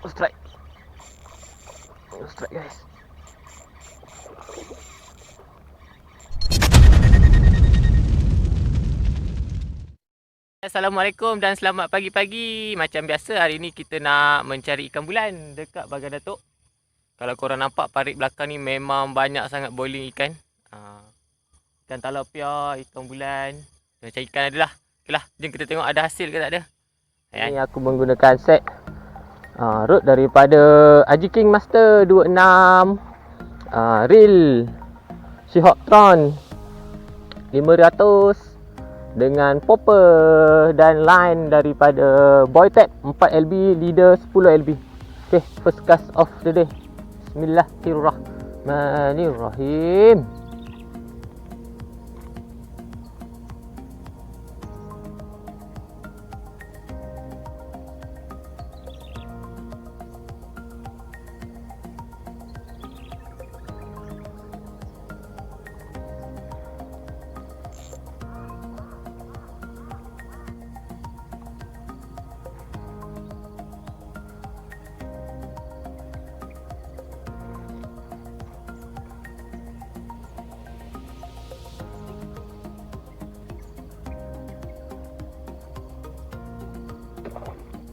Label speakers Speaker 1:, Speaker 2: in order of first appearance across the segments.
Speaker 1: Strike. Strike guys. Assalamualaikum dan selamat pagi-pagi. Macam biasa hari ni kita nak mencari ikan bulan dekat Bagan Datuk. Kalau korang nampak parit belakang ni memang banyak sangat boiling ikan. Ikan talapia, ikan bulan. Macam ikan adalah. Okeylah, jom kita tengok ada hasil ke tak ada. Ini aku menggunakan set rod daripada Aji King Master 26. Reel Seahawk Tron 500 dengan popper dan line daripada Boytech 4LB, leader 10LB. Okay, first cast of the day. Bismillahirrahmanirrahim.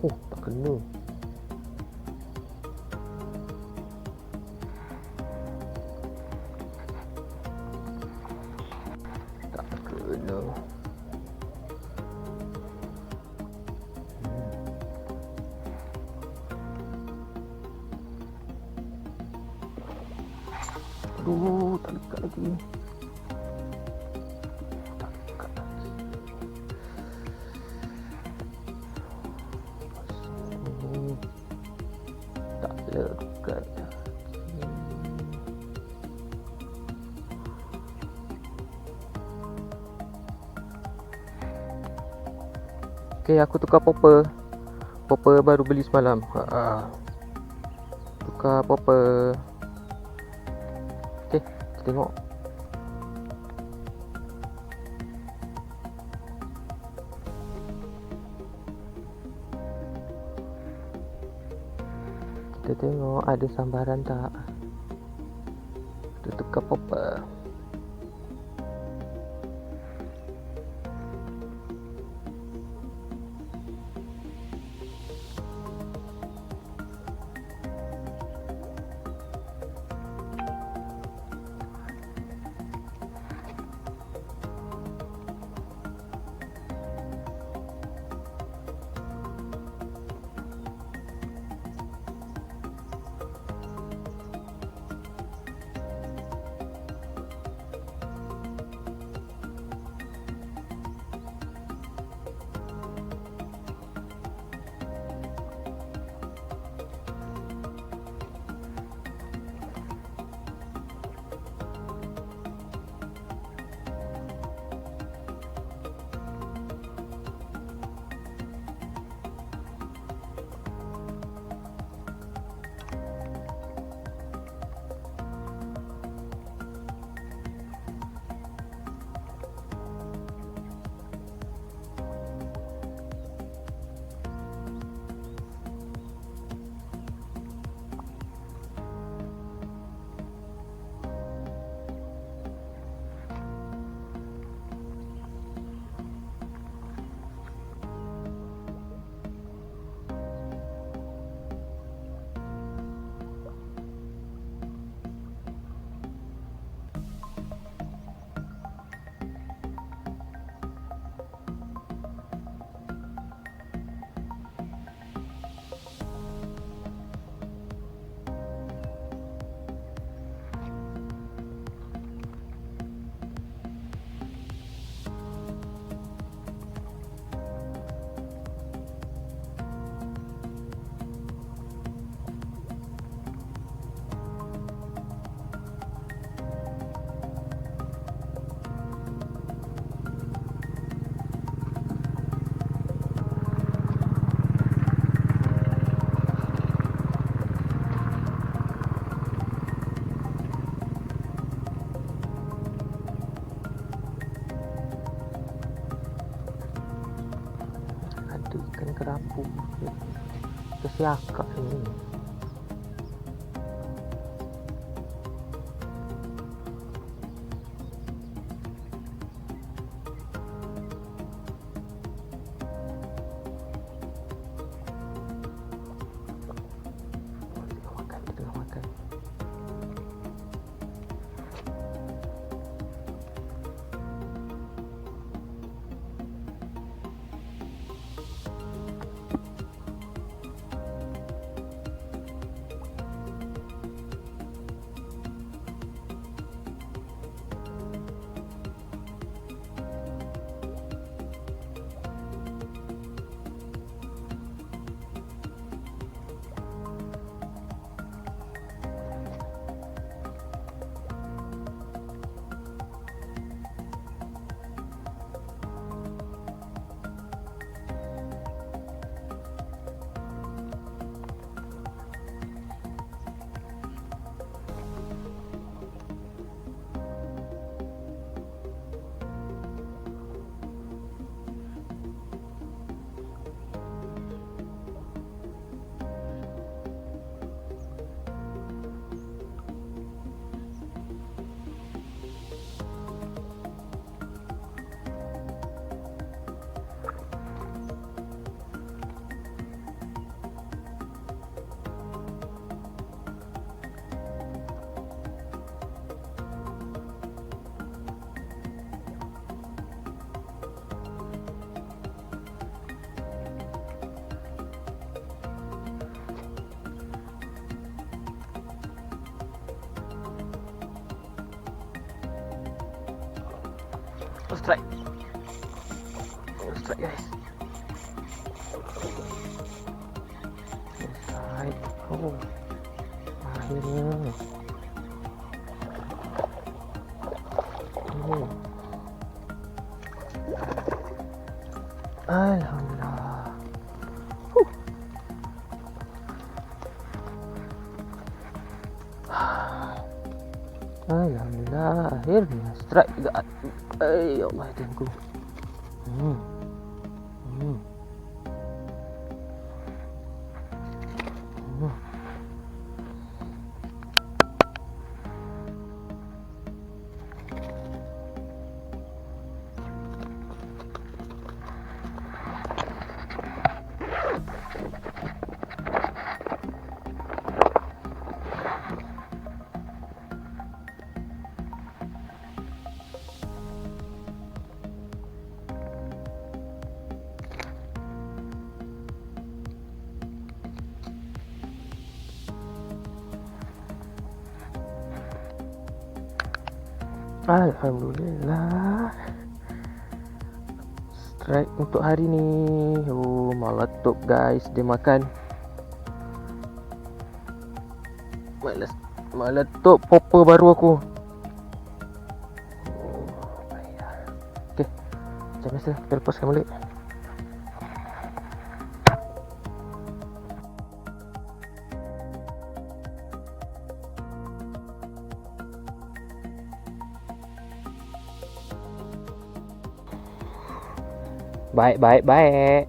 Speaker 1: Oh, tak kena. Tak kena. Aduh, tak dekat lagi. Lekat. Okay, aku tukar popper. Popper baru beli semalam. Tukar popper. Okay, kita tengok. Kita tengok ada sambaran tak. Kita tukar popper. Ikan kerapu. Kesiakak ini. Strike. Strike guys. Strike. Oh. Akhirnya. Oh. Alhamdulillah. Alhamdulillah, akhirnya strike juga. Ya Allah, tengku. Hmm. Hmm. Hmm. Alhamdulillah, strike untuk hari ni. Oh, meletup guys, dia makan. Meletup popper baru aku. Oh, okay, macam biasa kita lepaskan balik. Baik.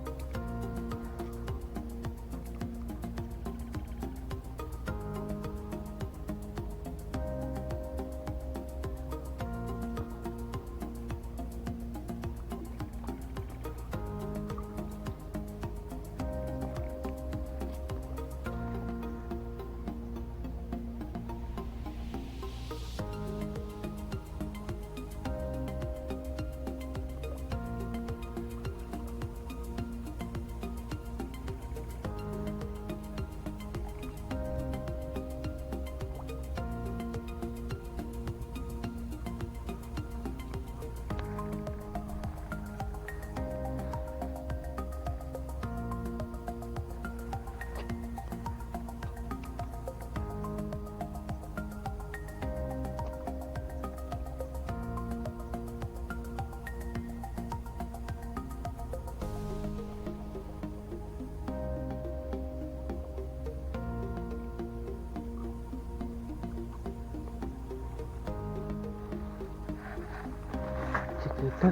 Speaker 1: Kita